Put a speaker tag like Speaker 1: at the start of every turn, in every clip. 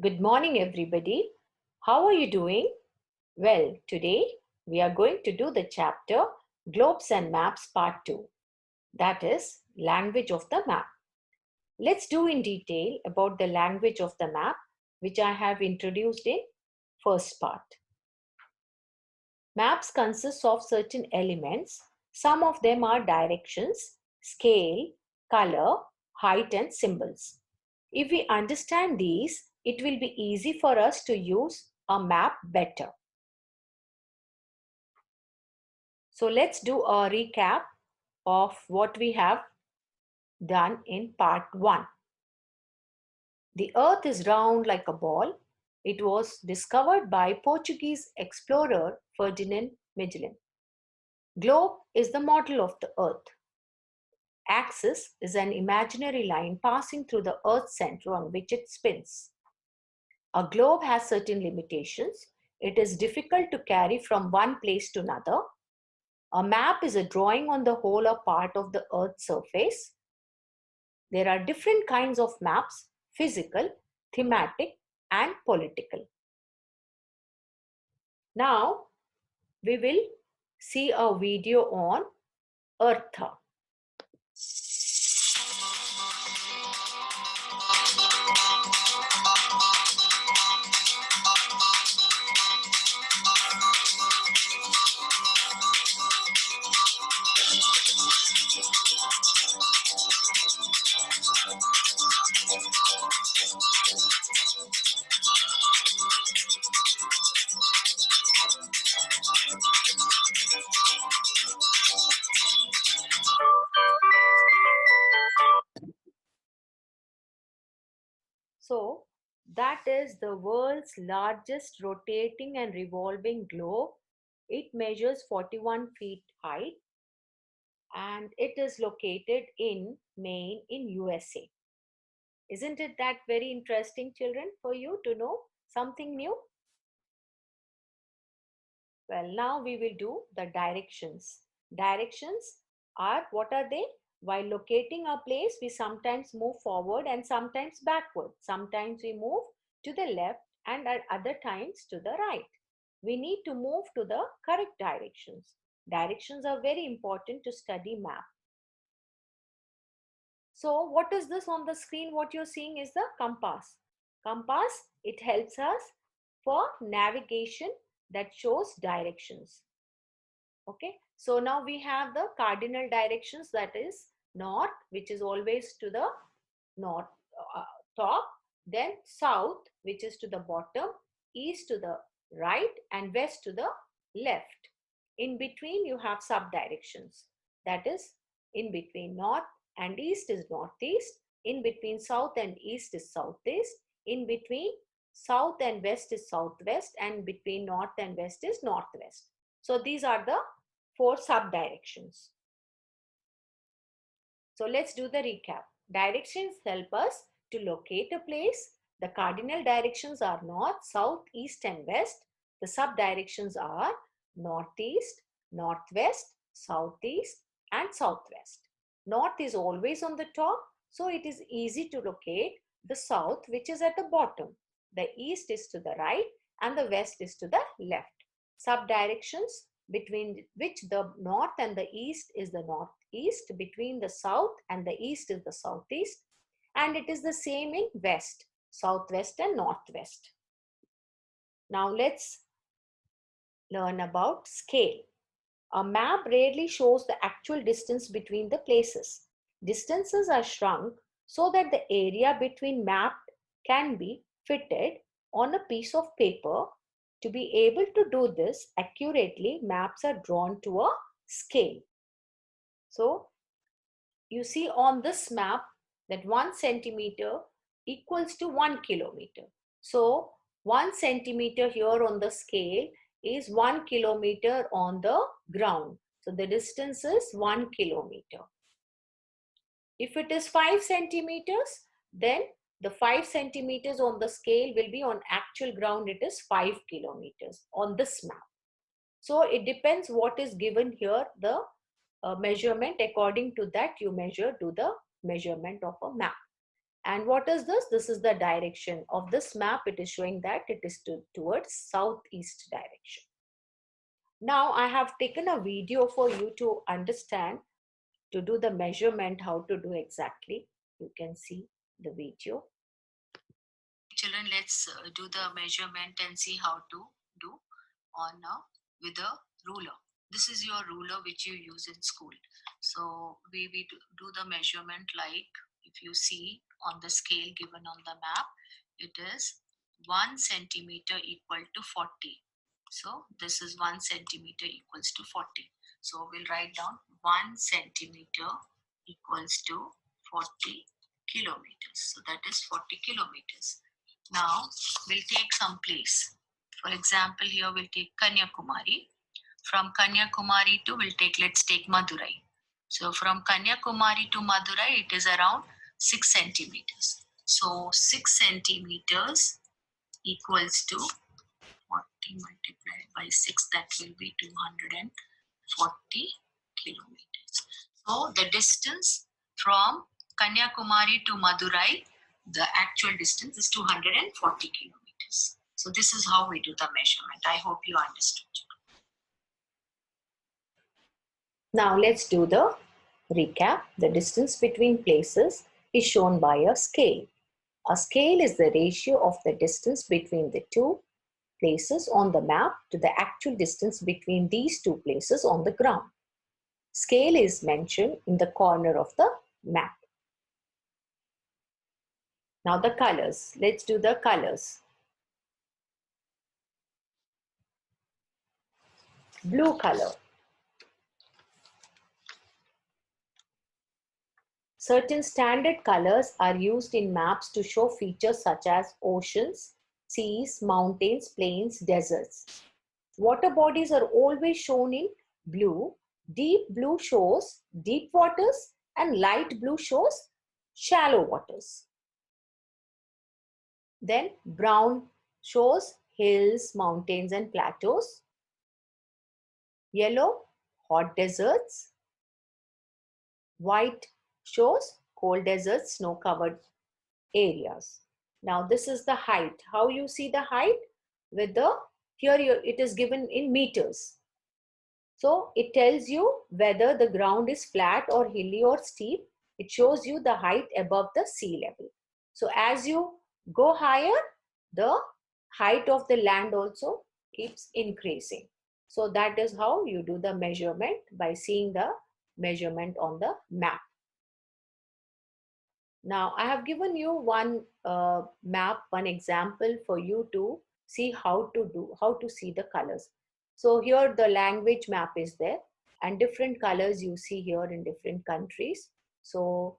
Speaker 1: Good morning, everybody. How are you doing? Well, today we are going to do the chapter Globes and Maps Part 2. That is Language of the Map. Let's do in detail about the language of the map, which I have introduced in first part. Maps consist of certain elements. Some of them are directions, scale, color, height, and symbols. If we understand these, it will be easy for us to use a map better. So let's do a recap of what we have done in part 1. The earth is round like a ball. It was discovered by Portuguese explorer Ferdinand Magellan. Globe is the model of the earth. Axis is an imaginary line passing through the earth's center on which it spins. A globe has certain limitations. It is difficult to carry from one place to another. A map is a drawing on the whole or part of the earth's surface. There are different kinds of maps: physical, thematic, and political. Now, we will see a video on Eartha. So, that is the world's largest rotating and revolving globe. It measures 41 feet height and it is located in Maine in USA. Isn't it that very interesting, children, for you to know something new? Well, now we will do the directions. Directions are, what are they? While locating a place, we sometimes move forward and sometimes backward. Sometimes we move to the left and at other times to the right. We need to move to the correct directions. Directions are very important to study map. So what is this on the screen? What you're seeing is the compass. Compass, it helps us for navigation, that shows directions. Okay, so now we have the cardinal directions, that is north, which is always to the north top, then south, which is to the bottom, east to the right, and west to the left. In between you have sub directions, that is in between north and east is northeast, in between south and east is southeast, in between south and west is southwest, and between north and west is northwest. So these are the 4 sub directions. So let's do the recap. Directions help us to locate a place. The cardinal directions are north, south, east, and west. The sub directions are northeast, northwest, southeast, and southwest. North is always on the top, so it is easy to locate the south, which is at the bottom. The east is to the right, and the west is to the left. Sub directions between which the north and the east is the northeast, between the south and the east is the southeast, and it is the same in west, southwest, and northwest. Now let's learn about scale. A map rarely shows the actual distance between the places. Distances are shrunk so that the area between mapped can be fitted on a piece of paper. To be able to do this accurately, maps are drawn to a scale. So you see on this map that 1 centimeter equals to 1 kilometer. So 1 centimeter here on the scale is 1 kilometer on the ground. So the distance is 1 kilometer. If it is 5 centimeters, then the 5 centimeters on the scale will be on actual ground, it is 5 kilometers on this map. So it depends what is given here, the measurement. According to that you measure, do the measurement of a map. And what is this? This is the direction of this map. It is showing that it is towards southeast direction. Now I have taken a video for you to understand, to do the measurement, how to do exactly. You can see the video.
Speaker 2: Children, let's do the measurement and see how to do on with a ruler. This is your ruler which you use in school. So we do the measurement like if you see on the scale given on the map, it is 1 centimeter equal to 40. So this is 1 centimeter equals to 40. So we'll write down 1 centimeter equals to 40 kilometers. So that is 40 kilometers. Now we'll take some place. For example, here we'll take Kanyakumari. From Kanyakumari to let's take Madurai. So from Kanyakumari to Madurai, it is around 6 centimeters. So 6 centimeters equals to 40 multiplied by 6, that will be 240 kilometers. So the distance from Kanyakumari to Madurai, the actual distance is 240 kilometers. So this is how we do the measurement. I hope you understood.
Speaker 1: Now let's do the recap. The distance between places is shown by a scale. A scale is the ratio of the distance between the two places on the map to the actual distance between these two places on the ground. Scale is mentioned in the corner of the map. Now the colors. Let's do the colors. Blue color. Certain standard colors are used in maps to show features such as oceans, seas, mountains, plains, deserts. Water bodies are always shown in blue. Deep blue shows deep waters and light blue shows shallow waters. Then brown shows hills, mountains and plateaus. Yellow, hot deserts. White shows cold deserts, snow-covered areas. Now this is the height. How you see the height? With the, it is given in meters. So it tells you whether the ground is flat or hilly or steep. It shows you the height above the sea level. So as you go higher, the height of the land also keeps increasing. So that is how you do the measurement, by seeing the measurement on the map. Now I have given you one map, one example for you to see how to see the colors. So here the language map is there and different colors you see here in different countries. So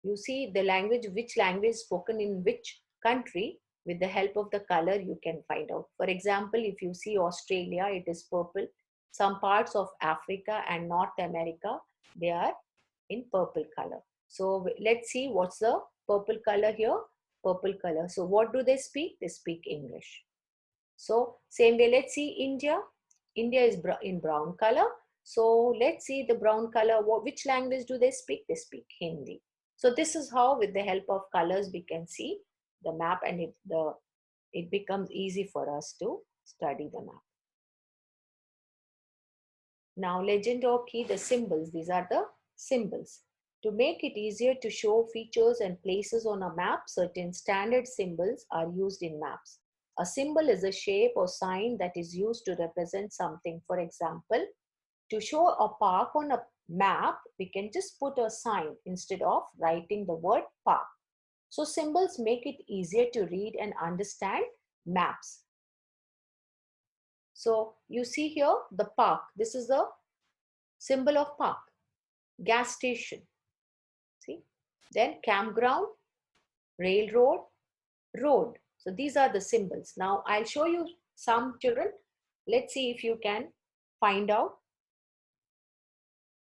Speaker 1: you see the language, which language is spoken in which country. With the help of the color you can find out. For example, if you see Australia, it is purple. Some parts of Africa and North America, they are in purple color. So let's see what's the purple color here. Purple color. So what do they speak? They speak English. So same way, let's see India. India is in brown color. So let's see the brown color. Which language do they speak? They speak Hindi. So this is how, with the help of colors, we can see the map, and it becomes easy for us to study the map. Now legend or key, the symbols. These are the symbols. To make it easier to show features and places on a map, certain standard symbols are used in maps. A symbol is a shape or sign that is used to represent something. For example, to show a park on a map, we can just put a sign instead of writing the word park. So symbols make it easier to read and understand maps. So you see here the park. This is the symbol of park. Gas station. See? Then campground, railroad, road. So these are the symbols. Now I'll show you some, children. Let's see if you can find out.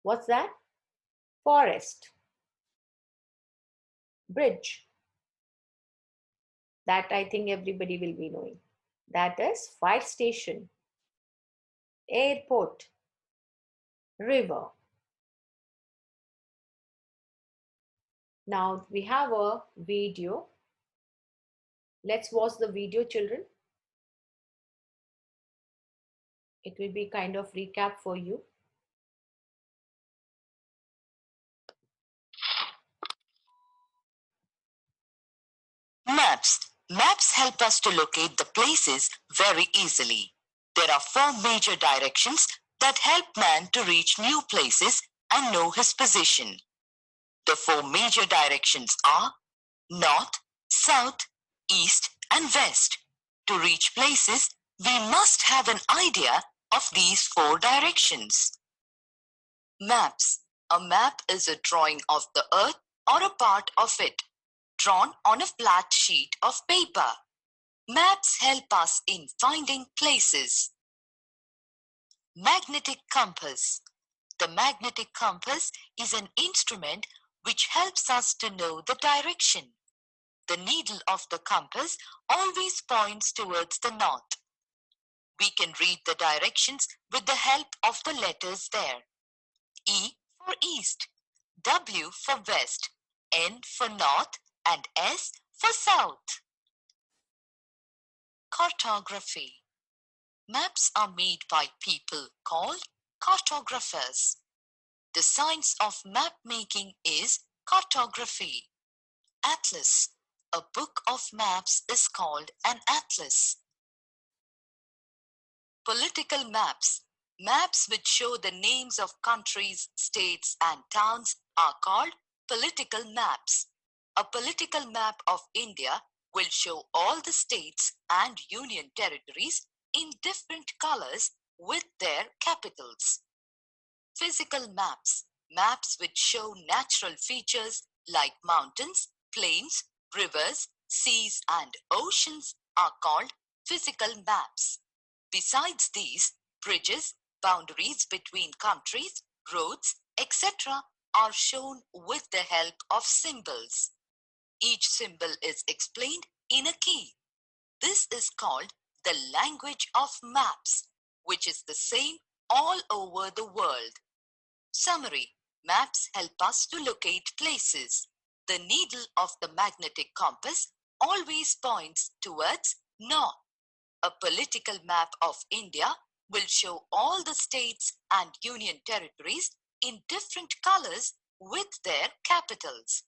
Speaker 1: What's that? Forest. Bridge. That I think everybody will be knowing. That is fire station. Airport. River. Now we have a video. Let's watch the video, children. It will be kind of recap for you.
Speaker 3: Maps. Maps help us to locate the places very easily. There are four major directions that help man to reach new places and know his position. The four major directions are north, south, east, and west. To reach places, we must have an idea of these four directions. Maps. A map is a drawing of the earth or a part of it, drawn on a flat sheet of paper. Maps help us in finding places. Magnetic compass. The magnetic compass is an instrument which helps us to know the direction. The needle of the compass always points towards the north. We can read the directions with the help of the letters there. E for east, W for west, N for north, and S for south. Cartography. Maps are made by people called cartographers. The science of map making is cartography. Atlas. A book of maps is called an atlas. Political maps. Maps which show the names of countries, states, and towns are called political maps. A political map of India will show all the states and union territories in different colors with their capitals. Physical maps. Maps which show natural features like mountains, plains, rivers, seas, and oceans are called physical maps. Besides these, bridges, boundaries between countries, roads, etc. are shown with the help of symbols. Each symbol is explained in a key. This is called the language of maps, which is the same all over the world. Summary. Maps help us to locate places. The needle of the magnetic compass always points towards north. A political map of India will show all the states and union territories in different colors with their capitals.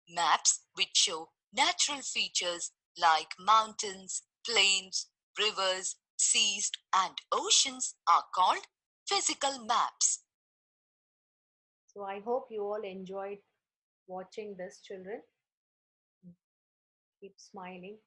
Speaker 3: Maps which show natural features like mountains, plains, rivers, seas, and oceans are called physical maps.
Speaker 1: So I hope you all enjoyed watching this, children. Keep smiling.